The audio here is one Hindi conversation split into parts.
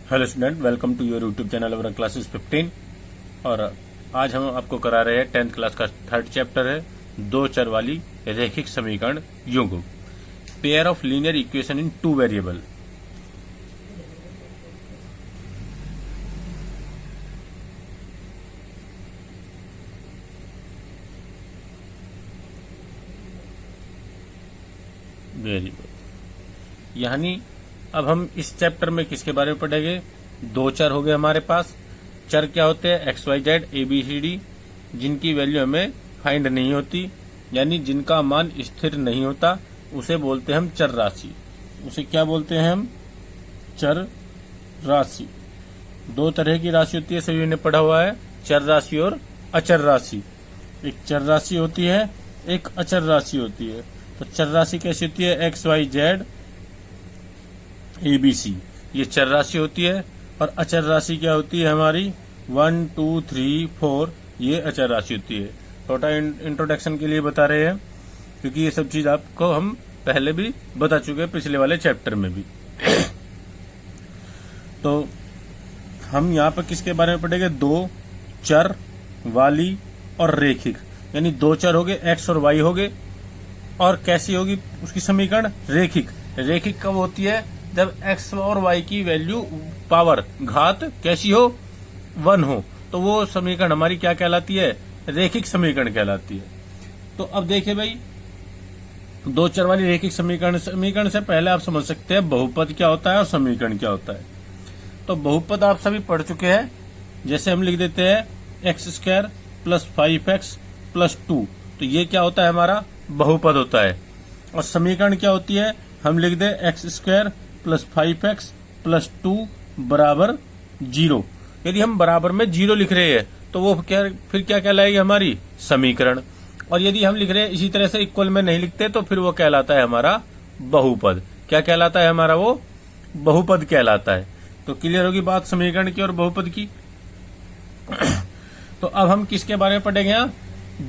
Hello student, welcome to your YouTube channel our classes 15। और आज हम आपको करा रहे हैं 10th क्लास का थर्ड चैप्टर है दो चर वाली रैखिक समीकरण युग्म, pair of linear equation in two variable. Variable यानी अब हम इस चैप्टर में किसके बारे में पढ़ेंगे? दो चर हो गए हमारे पास। चर क्या होते हैं? X Y Z A B C D, जिनकी वैल्यू हमें फाइंड नहीं होती, यानी जिनका मान स्थिर नहीं होता, उसे बोलते हैं हम चर राशि। उसे क्या बोलते हैं हम? चर राशि। दो तरह की राशि होती है, सभी ने पढ़ा हुआ है, चर राशि और अचर राशि। एक चर राशि होती है, एक अचर राशि होती है। तो चर राशि कैसी होती है? एक्स वाई जेड ABC, ये चर राशि होती है। और अचर राशि क्या होती है हमारी? 1 2 3 4, ये अचर राशि होती है। छोटा इंट्रोडक्शन के लिए बता रहे हैं, क्योंकि ये सब चीज आपको हम पहले भी बता चुके हैं, पिछले वाले चैप्टर में भी। तो हम यहाँ पर किसके बारे में पढ़ेंगे? दो चर वाली और रेखिक, यानी दो चर हो गए, एक्स और वाई हो गए, और कैसी होगी उसकी समीकरण? रेखिक। रेखिक कब होती है? जब x और y की वैल्यू पावर घात कैसी हो? 1 हो, तो वो समीकरण हमारी क्या कहलाती है? रेखिक समीकरण कहलाती है। तो अब देखिए भाई, दो चर वाली रेखिक समीकरण से पहले आप समझ सकते हैं बहुपद क्या होता है और समीकरण क्या होता है। तो बहुपद आप सभी पढ़ चुके हैं। जैसे हम लिख देते हैं x² + 5x + 2, तो ये क्या होता है? हमारा बहुपद होता है। और समीकरण क्या होती है? हम लिख दे x² + 5x + 2 = 0। यदि हम बराबर में 0 लिख रहे हैं तो वो फिर क्या कहलाएगी? हमारी समीकरण। और यदि हम लिख रहे हैं इसी तरह से इक्वल में नहीं लिखते, तो फिर वो कहलाता है हमारा बहुपद। क्या कहलाता है हमारा? वो बहुपद कहलाता है। तो क्लियर होगी बात समीकरण की और बहुपद की। तो अब हम किसके बारे में पढ़ेंगे? यहाँ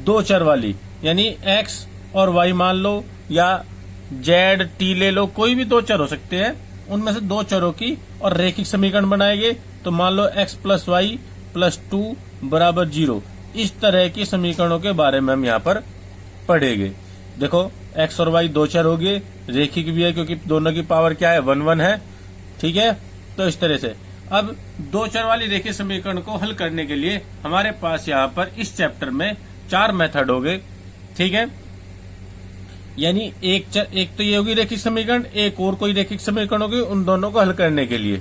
दो चर वाली, यानी एक्स और वाई मान लो, या जेड टी ले लो, कोई भी दो चर हो सकते हैं, उनमें से दो चरों की और रेखिक समीकरण बनाएंगे। तो मान लो x + y + 2 = 0। इस तरह की समीकरणों के बारे में हम यहाँ पर पढ़ेंगे। देखो, x और y दो चर हो गए, रेखिक भी है क्योंकि दोनों की पावर क्या है? 1 1 है। ठीक है, तो इस तरह से अब दो चर वाली रेखिक समीकरण को हल करने के लिए हमारे पास यहाँ पर इस चैप्टर में 4 मेथड हो गए। ठीक है, यानी एक तो ये होगी रेखिक समीकरण, एक और कोई रेखिक समीकरण होगी, उन दोनों को हल करने के लिए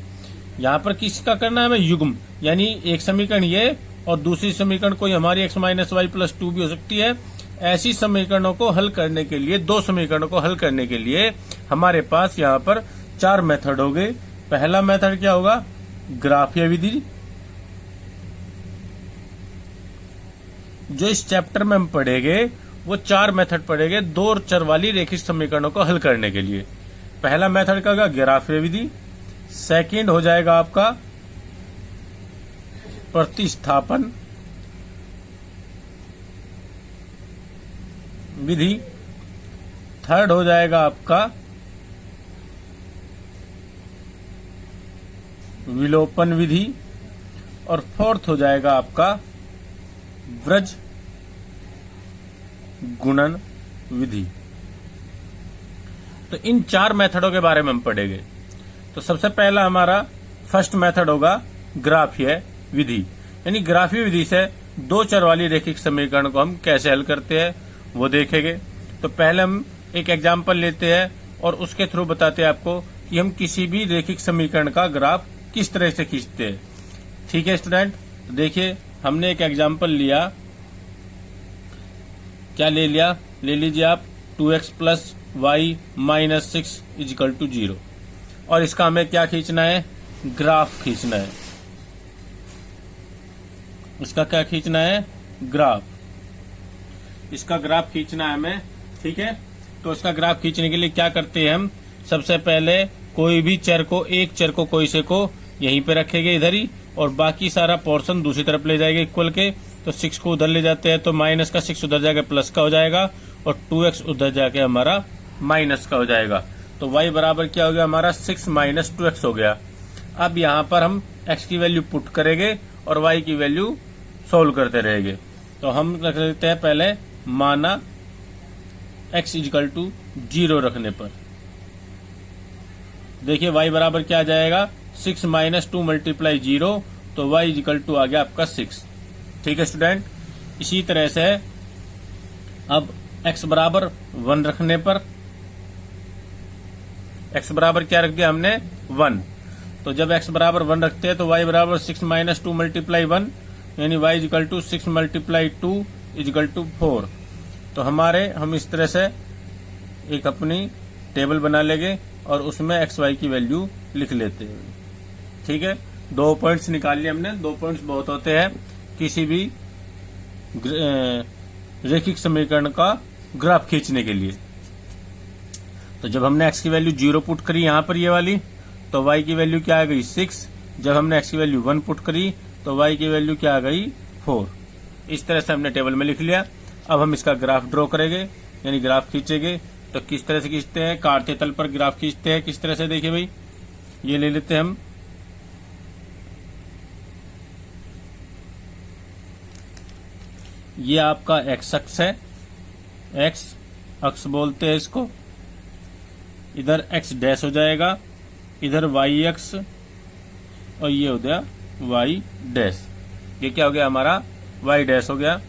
यहाँ पर किसका करना है हमें? युग्म। यानी एक समीकरण ये और दूसरी समीकरण कोई हमारी x - y + 2 भी हो सकती है। ऐसी समीकरणों को हल करने के लिए, दो समीकरणों को हल करने के लिए हमारे पास यहाँ पर 4 मेथड हो गए। पहला मेथड क्या होगा? ग्राफीय विधि, जो इस चैप्टर में हम पढ़ेंगे वो 4 मेथड पढ़ेंगे दो चर वाली रेखिक समीकरणों को हल करने के लिए। पहला मेथड का होगा ग्राफीय विधि, सेकंड हो जाएगा आपका प्रतिस्थापन विधि, थर्ड हो जाएगा आपका विलोपन विधि, और फोर्थ हो जाएगा आपका व्रज गुणन विधि। तो इन 4 मेथडों के बारे में हम पढ़ेंगे। तो सबसे पहला हमारा फर्स्ट मेथड होगा ग्राफीय विधि, यानी ग्राफीय विधि से दो चर वाली रेखिक समीकरण को हम कैसे हल करते हैं वो देखेंगे। तो पहले हम एक एग्जाम्पल लेते हैं और उसके थ्रू बताते हैं आपको कि हम किसी भी रेखिक समीकरण का ग्राफ किस तरह से खींचते हैं। ठीक है स्टूडेंट, तो देखिए हमने एक एग्जाम्पल लिया। क्या ले लिया? ले लीजिए आप 2x + y - 6 = 0, और इसका हमें क्या खींचना है? ग्राफ खींचना है। इसका क्या खींचना है? ग्राफ। इसका ग्राफ खींचना है हमें। ठीक है, तो इसका ग्राफ खींचने के लिए क्या करते हैं हम? सबसे पहले कोई भी चर को, एक चर को कोई से को यहीं पे रखेंगे इधर ही, और बाकी सारा पोर्शन दूसरी तरफ ले जाएंगे इक्वल के। तो 6 को उधर ले जाते हैं तो माइनस का 6 उधर जाके प्लस का हो जाएगा, और 2x उधर जाके हमारा माइनस का हो जाएगा। तो y बराबर क्या हो गया हमारा? 6 - 2x हो गया। अब यहाँ पर हम x की वैल्यू पुट करेंगे और y की वैल्यू सोल्व करते रहेंगे। तो हम रख लेते हैं पहले माना x इक्वल टू 0 रखने पर, देखिए y बराबर क्या आ जाएगा 6 माइनस 2 मल्टीप्लाई 0, तो y इक्वल टू आ गया आपका 6। ठीक है स्टूडेंट। इसी तरह से अब x बराबर 1 रखने पर, x बराबर क्या रख दिया हमने 1, तो जब x बराबर 1 रखते हैं तो y बराबर 6 माइनस 2 मल्टीप्लाई 1, यानी y equal to 6 multiply 2 equal to 4। तो हम इस तरह से एक अपनी टेबल बना लेंगे और उसमें एक्स वाई की वैल्यू लिख लेते हैं। ठीक है, 2 पॉइंट्स निकाल लिए हमने। 2 पॉइंट्स बहुत होते हैं किसी भी रैखिक समीकरण का ग्राफ खींचने के लिए। तो जब हमने x की वैल्यू 0 पुट करी यहाँ पर ये वाली, तो y की वैल्यू क्या आ गई 6। जब हमने x की वैल्यू 1 पुट करी तो y की वैल्यू क्या आ गई 4। इस तरह से हमने टेबल में लिख लिया। अब हम इसका ग्राफ ड्रॉ करेंगे, यानी ग्राफ खींचेंगे। तो किस तरह से खींचते हैं, काटते तल पर ग्राफ खींचते हैं। किस तरह से, देखिए भाई, ये ले लेते हैं हम, ये आपका x अक्ष है, x अक्ष बोलते हैं इसको। इधर x डैश हो जाएगा, इधर y अक्ष, और ये हो गया y डैश। ये क्या हो गया हमारा y डैश हो गया।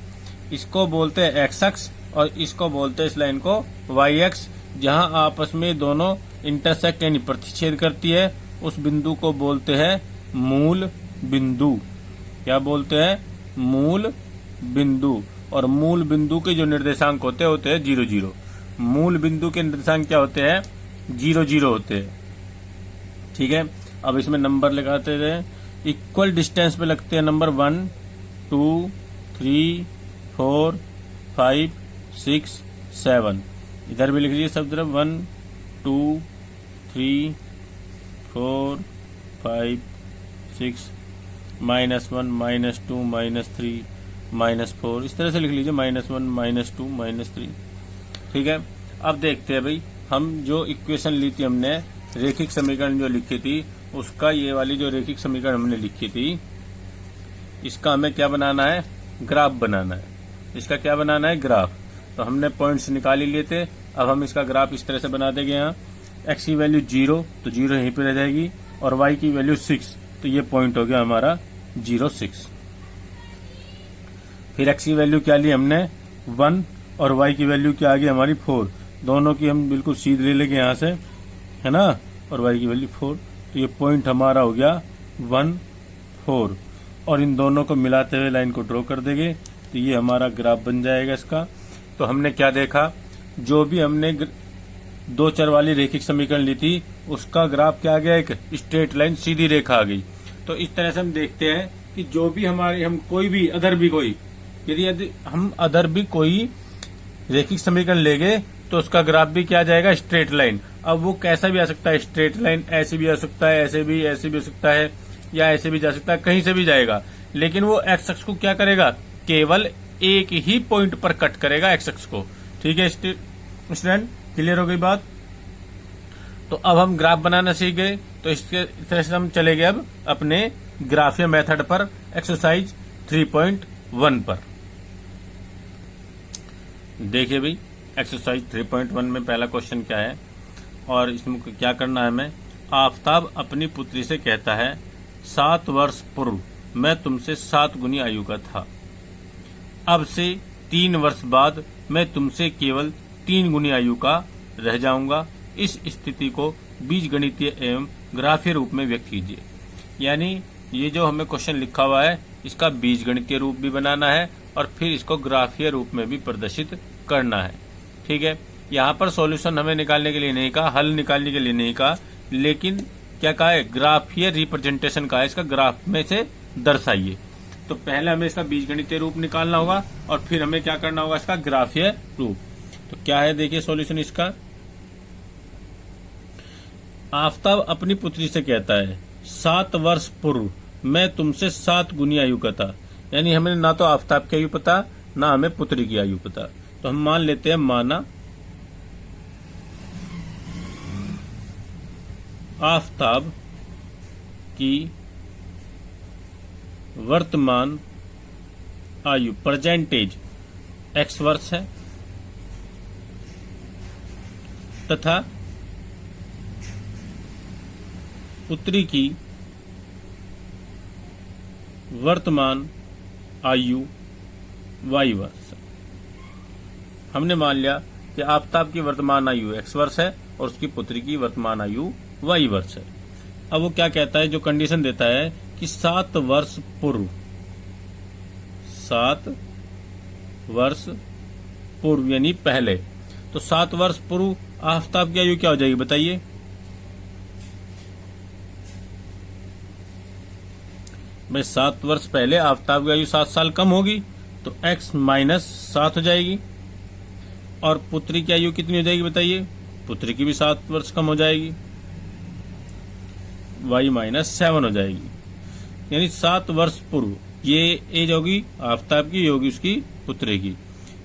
इसको बोलते हैं x अक्ष और इसको बोलते हैं इस लाइन को y अक्ष। जहां आपस में दोनों इंटरसेक्ट यानी प्रतिच्छेद करती है, उस बिंदु को बोलते हैं मूल बिंदु। क्या बोलते हैं, मूल बिंदु। और मूल बिंदु के जो निर्देशांक होते हैं 0 0। मूल बिंदु के निर्देशांक क्या होते हैं 0 0 होते हैं। ठीक है, अब इसमें नंबर लगाते हैं। इक्वल डिस्टेंस पे लगते हैं नंबर 1 2 3 4 5 6 7। इधर भी लिख लीजिए सब तरफ 1 2 3 4 5 6 -1 -2 -3 -4। इस तरह से लिख लीजिए -1 -2 -3। ठीक है, अब देखते हैं भाई, हम जो इक्वेशन ली थी हमने, रैखिक समीकरण जो लिखी थी, उसका ये वाली जो रैखिक समीकरण हमने लिखी थी, इसका हमें क्या बनाना है, ग्राफ बनाना है। इसका क्या बनाना है, ग्राफ। तो हमने पॉइंट्स निकाल ही लिए थे। अब हम इसका ग्राफ इस तरह से बना देंगे। यहाँ x की वैल्यू 0, तो 0 यहीं पे रह जाएगी, और y की वैल्यू 6, तो ये पॉइंट हो गया हमारा 0 6। फिर x की वैल्यू क्या ली हमने 1, और y की वैल्यू क्या आ गई हमारी 4। दोनों की हम बिल्कुल सीध ले लेंगे यहाँ से, है ना, और y की वैल्यू 4, तो ये पॉइंट हमारा हो गया 1 4। और इन दोनों को मिलाते हुए लाइन को ड्रॉ कर देंगे, तो ये हमारा ग्राफ बन जाएगा इसका। तो हमने क्या देखा, जो भी हमने 2 चर वाली रैखिक समीकरण ली थी, उसका ग्राफ क्या आ गया, एक स्ट्रेट लाइन, सीधी रेखा आ गई। तो इस तरह से हम देखते हैं कि जो भी हमारे, हम कोई भी यदि हम अदर भी कोई रैखिक समीकरण लेंगे, तो उसका ग्राफ भी क्या आ जाएगा, स्ट्रेट लाइन। अब वो कैसा भी आ सकता है, स्ट्रेट लाइन ऐसे भी आ सकता है, ऐसे भी हो सकता है, या ऐसे भी जा सकता है, कहीं से भी जाएगा। लेकिन वो एक्स अक्ष को क्या करेगा, केवल एक ही पॉइंट पर कट करेगा एक्स अक्ष को। ठीक है स्टूडेंट, क्लियर हो गई बात। तो अब हम ग्राफ बनाना सीख गए। तो इसके तरह से हम चले गए अब अपने ग्राफिया मेथड पर, एक्सरसाइज 3.1 पर। देखिए भाई, एक्सरसाइज 3.1 में पहला क्वेश्चन क्या है, और इसमें क्या करना है हमें। आफताब अपनी पुत्री से कहता है, 7 वर्ष पूर्व मैं तुमसे 7 गुनी आयु का था। अब से 3 वर्ष बाद मैं तुमसे केवल 3 गुनी आयु का रह जाऊंगा। इस स्थिति को बीजगणितीय एवं ग्राफीय रूप में व्यक्त कीजिए। यानी ये जो हमें क्वेश्चन लिखा हुआ है, इसका बीजगणितीय रूप भी बनाना है और फिर इसको ग्राफीय रूप में भी प्रदर्शित करना है। ठीक है, यहाँ पर सॉल्यूशन हमें निकालने के लिए नहीं कहा, हल निकालने के लिए नहीं कहा, लेकिन क्या कहा है, ग्राफीय रिप्रेजेंटेशन का है, इसका ग्राफ में से दर्शाइए। तो पहले हमें इसका बीजगणितीय रूप निकालना होगा और फिर हमें क्या करना होगा, इसका ग्राफीय रूप। तो क्या है, देखिए सॉल्यूशन इसका। आफताब अपनी पुत्री से कहता है, 7 वर्ष पूर्व मैं तुमसे 7 गुनी आयु का था। यानी हमें ना तो आफताब की आयु पता, ना हमें पुत्री की आयु पता। तो हम मान लेते हैं, माना आफताब की वर्तमान आयु प्रेजेंट एज x वर्ष है तथा पुत्री की वर्तमान आयु y वर्ष। हमने मान लिया कि आफताब की वर्तमान आयु x वर्ष है और उसकी पुत्री की वर्तमान आयु y वर्ष है। अब वो क्या कहता है, जो कंडीशन देता है कि 7 वर्ष पूर्व, 7 वर्ष पूर्व यानी पहले, तो 7 वर्ष पूर्व आफताब की आयु क्या हो जाएगी बताइए। भाई 7 वर्ष पहले आफताब की आयु 7 साल कम होगी तो x माइनस 7 हो जाएगी। और पुत्री की आयु कितनी हो जाएगी बताइए, पुत्री की भी 7 वर्ष कम हो जाएगी, y माइनस 7 हो जाएगी। यानी 7 वर्ष पूर्व ये एज होगी आफताब की, होगी उसकी पुत्री की।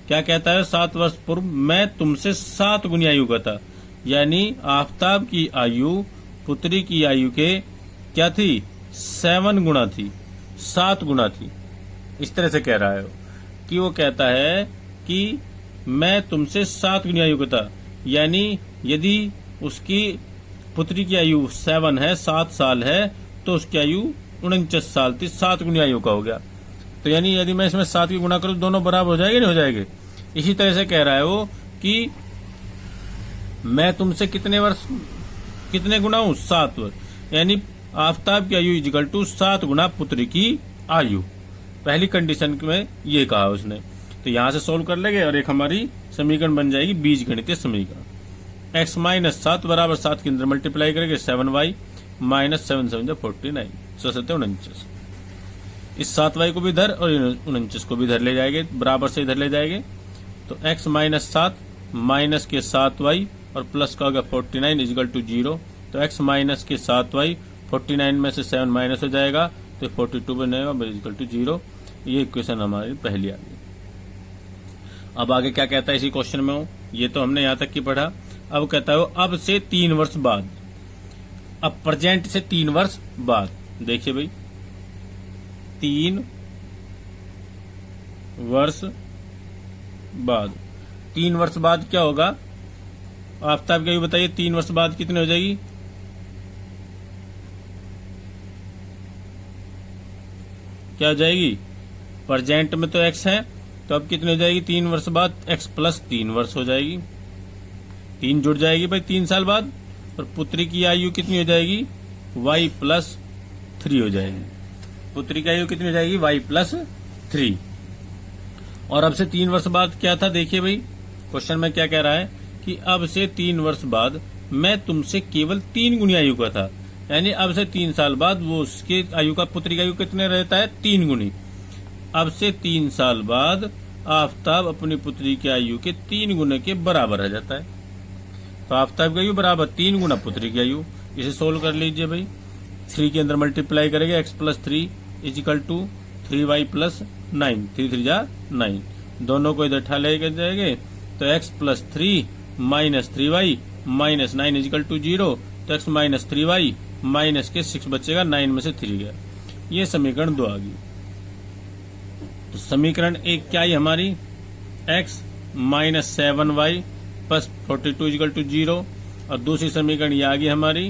क्या कहता है, 7 वर्ष पूर्व मैं तुमसे 7 गुनी आयु का था, यानी आफताब की आयु पुत्री की आयु के क्या थी, 7 गुना थी, 7 गुना थी। इस तरह से कह रहा है कि वो कहता है कि मैं तुमसे 7 गुनी आयु का था, यानी यदि उसकी पुत्री की आयु 7 है, 7 साल है, तो उसकी आयु 49 साल थी, 7 गुनी आयु का हो गया। तो यानी यदि मैं इसमें 7 की गुणा करूं दोनों बराबर हो जाएंगे, नहीं हो जाएंगे। इसी तरह से कह रहा है वो कि मैं तुमसे कितने गुना हूं, 7 वर्ष, यानी आफताब की आयु इक्वल टू 7 गुना पुत्री की आयु। पहली कंडीशन में ये कहा उसने। तो यहां से सोल्व कर लेंगे और एक हमारी समीकरण बन जाएगी बीजगणितीय समीकरण। x माइनस 7 बराबर 7 के अंदर मल्टीप्लाई करेंगे 7y माइनस 7 7 49, 49। इस 7y को भी इधर और 49 को भी इधर ले जाएंगे, बराबर से इधर ले जाएंगे। तो x माइनस 7 माइनस के 7y और प्लस का होगा 49 इक्वल टू 0। तो x माइनस के 7y 49 में से 7 माइनस हो जाएगा तो 42 बनेगा इक्वल टू 0। ये इक्वेशन हमारी पहली आ गई। अब आगे क्या कहता है इसी क्वेश्चन में हो, ये तो हमने यहां तक की पढ़ा। अब कहता है अब से 3 वर्ष बाद, अब प्रेजेंट से 3 वर्ष बाद, देखिए भाई 3 वर्ष बाद, 3 वर्ष बाद क्या होगा, आफताब की आयु बताइए 3 वर्ष बाद कितनी हो जाएगी, क्या हो जाएगी, प्रेजेंट में तो x है तो अब कितनी हो जाएगी 3 वर्ष बाद, x प्लस 3 वर्ष हो जाएगी, 3 जुड़ जाएगी भाई 3 साल बाद। और पुत्री की आयु कितनी हो जाएगी, y प्लस 3 हो जाएगी। पुत्री की आयु कितनी हो जाएगी, y प्लस 3। और अब से 3 वर्ष बाद क्या था, देखिए भाई क्वेश्चन में क्या कह रहा है कि अब से 3 वर्ष बाद मैं तुमसे केवल 3 गुनी आयु का था, यानी अब से 3 साल बाद वो उसके आयु का, पुत्री का आयु कितने रहता है, 3 गुनी। अब से 3 साल बाद आफताब अपनी पुत्री की आयु के 3 गुने के बराबर रह जाता है। तो आफताब की आयु बराबर 3 गुना पुत्री की आयु। इसे सोल्व कर लीजिए भाई, 3 के अंदर मल्टीप्लाई करेंगे x plus 3 equal to 3y plus 9, 3 3 जा 9, दोनों को इधर उठा लेके जाएंगे तो x plus 3 minus 3y minus 9 equal to 0। तो x माइनस 3y माइनस के 6 बचेगा, 9 में से 3 गया। ये समीकरण 2 आ गई। तो समीकरण 1 क्या है हमारी, x minus 7y plus 42 equal to 0। और दूसरी समीकरण ये आ गई हमारी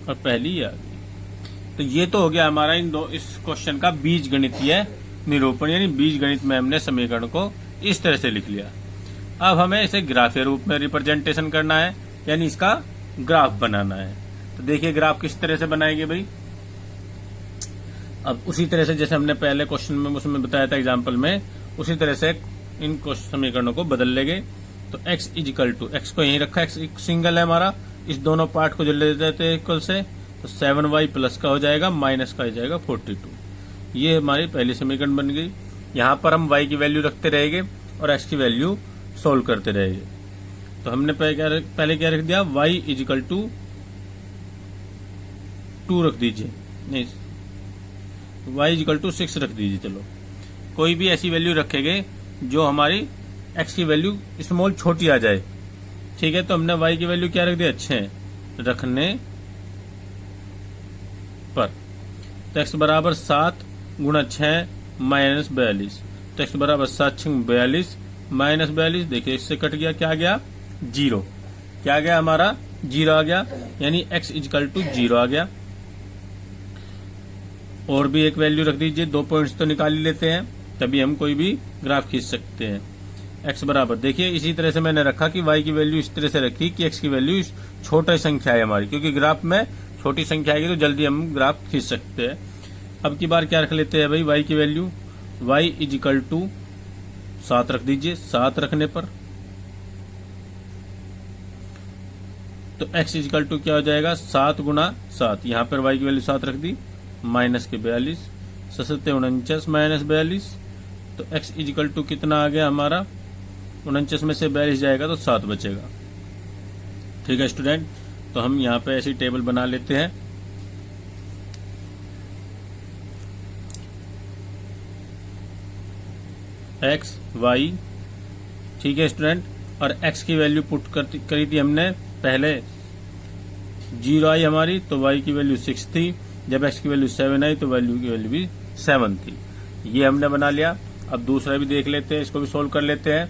और पहली ये आ गई। तो ये तो हो गया हमारा इस क्वेश्चन का बीज गणितीय निरूपण, यानी बीज गणित में हमने समीकरण को इस तरह से लिख लिया। अब हमें इसे ग्राफीय रूप में रिप्रेजेंटेशन करना है, यानी इसका ग्राफ बनाना है। तो देखिए ग्राफ किस तरह से बनाएंगे भाई। अब उसी तरह से जैसे हमने पहले क्वेश्चन में उसमें बताया था एग्जाम्पल में, उसी तरह से इन समीकरणों को बदल लेंगे। तो x इजिकल टू, x को यहीं रखा, x एक सिंगल है हमारा, इस दोनों पार्ट को जो ले देते हैं इक्वल से, तो 7y प्लस का हो जाएगा माइनस का हो जाएगा 42। ये हमारी पहली समीकरण बन गई। यहाँ पर हम y की वैल्यू रखते रहेंगे और x की वैल्यू सोल्व करते रहेंगे। तो हमने पहले क्या रख दिया, y इजिकल टू 2 रख दीजिए, नहीं y इजिकल टू 6 रख दीजिए। चलो कोई भी ऐसी वैल्यू रखेंगे जो हमारी x की वैल्यू स्मॉल छोटी आ जाए, ठीक है। तो हमने y की वैल्यू क्या रख दी, अच्छे रखने पर। तो x बराबर 7 गुणा 6 माइनस 42, तो x बराबर 7 6 42 माइनस 42। देखिए इससे कट गया, क्या आ गया 0, क्या आ गया हमारा 0 आ गया, यानी x इक्वल टू 0 आ गया। और भी एक वैल्यू रख दीजिए, 2 पॉइंट्स तो निकाल ही लेते हैं, तभी हम कोई भी ग्राफ खींच सकते हैं। x बराबर देखिए इसी तरह से मैंने रखा कि y की वैल्यू इस तरह से रखी कि x की वैल्यू छोटी संख्या है हमारी, क्योंकि ग्राफ में छोटी संख्या आएगी तो जल्दी हम ग्राफ खींच सकते हैं। अब की बार क्या रख लेते हैं भाई, y की value y is equal to 7 रख दीजिए। 7 रखने पर तो x इज इक्वल टू क्या हो जाएगा 7 गुणा 7, यहाँ पर y की वैल्यू 7 रख दी, माइनस के 42, 7 49 माइनस 42, तो x इज इक्वल टू कितना आ गया हमारा, 49 में से 42 जाएगा तो 7 बचेगा। ठीक है स्टूडेंट, तो हम यहाँ पे ऐसी टेबल बना लेते हैं। x y, ठीक है स्टूडेंट, और x की वैल्यू पुट करी थी हमने पहले, 0 आई हमारी तो y की वैल्यू 6 थी, जब x की वैल्यू 7 आई तो वैल्यू की वैल्यू भी 7 थी। ये हमने बना लिया। अब दूसरा भी देख लेते हैं, इसको भी सोल्व कर लेते हैं,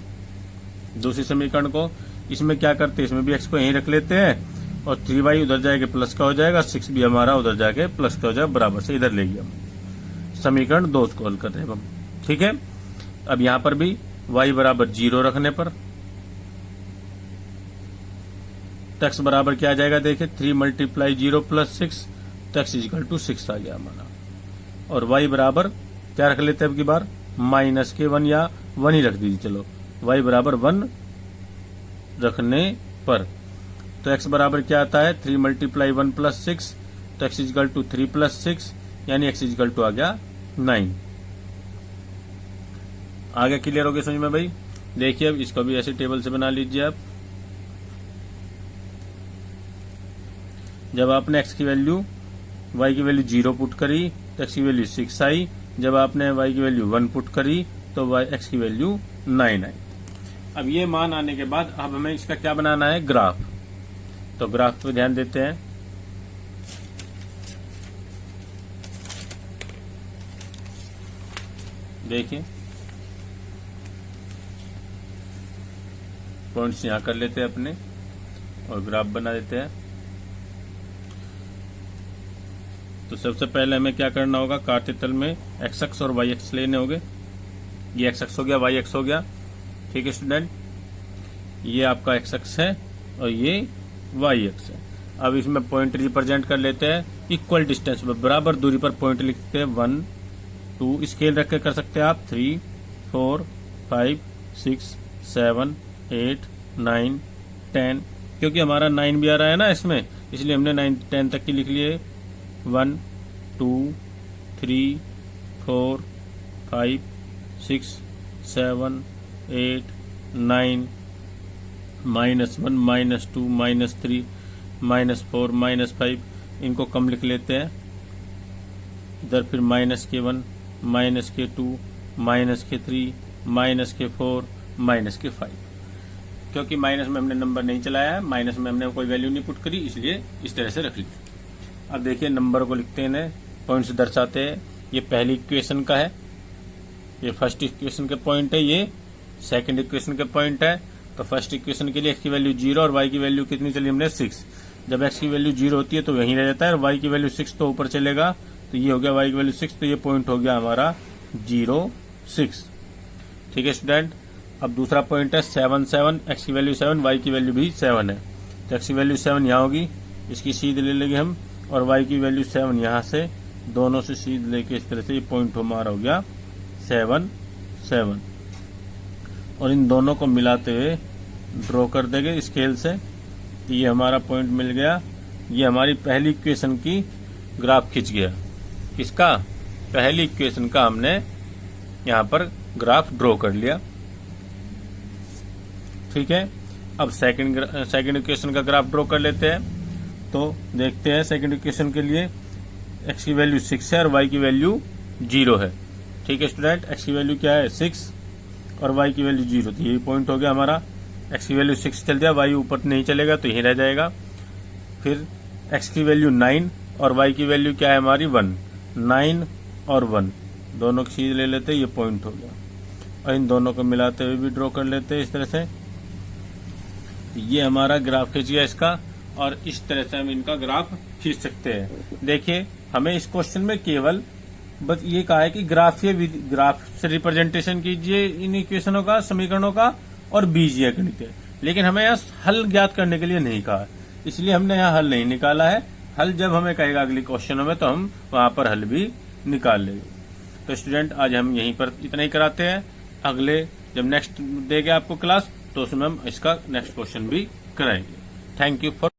दूसरी समीकरण को। इसमें क्या करते हैं, इसमें भी x को यहीं रख लेते हैं और 3y उधर जाके प्लस का हो जाएगा, 6 भी हमारा उधर जाके प्लस का हो जाएगा, बराबर से इधर ले गया हम। समीकरण 2 को हल कर रहे हैं हम। ठीक है, अब यहां पर भी y बराबर 0 रखने पर x बराबर क्या आ जाएगा, देखिए 3 मल्टीप्लाई 0 प्लस 6, तो x इक्वल टू 6 आ गया हमारा। और y बराबर क्या रख लेते हैं अब की बार, माइनस के 1 या 1 ही रख दीजिए, चलो y बराबर 1 रखने पर तो x बराबर क्या आता है 3 मल्टीप्लाई 1 प्लस 6, तो x इक्वल टू 3 प्लस 6, यानी x इक्वल टू आ गया 9। आगे क्लियर हो गया समझ में भाई। देखिए अब इसको भी ऐसे टेबल से बना लीजिए आप। जब आपने x की वैल्यू y की वैल्यू 0 पुट करी तो x की वैल्यू 6 आई, जब आपने y की वैल्यू 1 पुट करी तो x की वैल्यू 9 आई। अब ये मान आने के बाद अब हमें इसका क्या बनाना है, ग्राफ। तो ग्राफ पे ध्यान देते हैं। देखिए पॉइंट्स यहां कर लेते हैं अपने और ग्राफ बना देते हैं। तो सबसे पहले हमें क्या करना होगा, काटे तल में एक्स एक्स और वाई एक्स लेने होंगे। ये एक्स एक्स हो गया, वाई एक्स हो गया। ठीक है स्टूडेंट, ये आपका एक्स एक्स है और ये वाई एक्स है। अब इसमें पॉइंट रिप्रेजेंट कर लेते हैं इक्वल डिस्टेंस पर, बराबर दूरी पर पॉइंट लिखते हैं। 1 2 स्केल रख के कर सकते हैं आप, 3 4 5 6 7 8 9 10, क्योंकि हमारा 9 भी आ रहा है ना इसमें, इसलिए हमने 9 10 तक की लिख लिए। 1 2 3 4 5 6 7 8 9 -1 -2 -3 -4 -5, इनको कम लिख लेते हैं। इधर फिर -1 -2 -3 -4 -5, क्योंकि माइनस में हमने नंबर नहीं चलाया है, माइनस में हमने कोई वैल्यू नहीं पुट करी, इसलिए इस तरह से रख लिया। अब देखिए नंबर को लिखते हैं, पॉइंट्स दर्शाते हैं। ये पहली इक्वेशन का है, ये फर्स्ट इक्वेशन के पॉइंट है, ये सेकंड इक्वेशन के पॉइंट है। तो फर्स्ट इक्वेशन के लिए x की वैल्यू 0 और y की वैल्यू कितनी चली हमने 6। जब x की वैल्यू 0 होती है तो वहीं रह जाता है, और y की वैल्यू 6 तो ऊपर चलेगा, तो ये हो गया y की वैल्यू 6, तो ये पॉइंट हो गया हमारा 0 6। ठीक है स्टूडेंट, अब दूसरा पॉइंट है 7 7, x की वैल्यू 7, y की वैल्यू भी 7 है, तो x की वैल्यू 7 यहाँ होगी, इसकी सीध ले लेंगे हम, और y की वैल्यू 7 यहाँ से, दोनों से सीध लेके इस तरह से ये पॉइंट हमारा हो गया 7 7, और इन दोनों को मिलाते हुए ड्रॉ कर देंगे स्केल से, तो ये हमारा पॉइंट मिल गया। ये हमारी पहली इक्वेशन की ग्राफ खिंच गया। किसका, पहली इक्वेशन का हमने यहाँ पर ग्राफ ड्रॉ कर लिया। ठीक है, अब सेकंड इक्वेशन का ग्राफ ड्रॉ कर लेते हैं। तो देखते हैं सेकंड इक्वेशन के लिए x की वैल्यू 6 है और y की वैल्यू 0 है। ठीक है स्टूडेंट, x की वैल्यू क्या है 6 और y की वैल्यू 0, तो यही पॉइंट हो गया हमारा। x की वैल्यू 6 चल जाए, y ऊपर नहीं चलेगा तो यही रह जाएगा। फिर x की वैल्यू 9 और y की वैल्यू क्या है हमारी 1, 9 और 1 दोनों की चीज ले लेते हैं, ये पॉइंट हो गया और इन दोनों को मिलाते हुए भी ड्रॉ कर लेते हैं इस तरह से। ये हमारा ग्राफ खींच गया इसका और इस तरह से हम इनका ग्राफ खींच सकते हैं। देखिए हमें इस क्वेश्चन में केवल बस ये कहा है कि ग्राफ से रिप्रेजेंटेशन कीजिए इन इक्वेशनों का, समीकरणों का और बीजीय गणित, लेकिन हमें यहाँ हल ज्ञात करने के लिए नहीं कहा, इसलिए हमने यहाँ हल नहीं निकाला है। हल जब हमें कहेगा अगली क्वेश्चनों में तो हम वहां पर हल भी निकाल लेंगे। तो स्टूडेंट आज हम यहीं पर इतना ही कराते हैं। अगले जब नेक्स्ट देंगे आपको क्लास तो उसमें हम इसका नेक्स्ट क्वेश्चन भी कराएंगे। Thank you for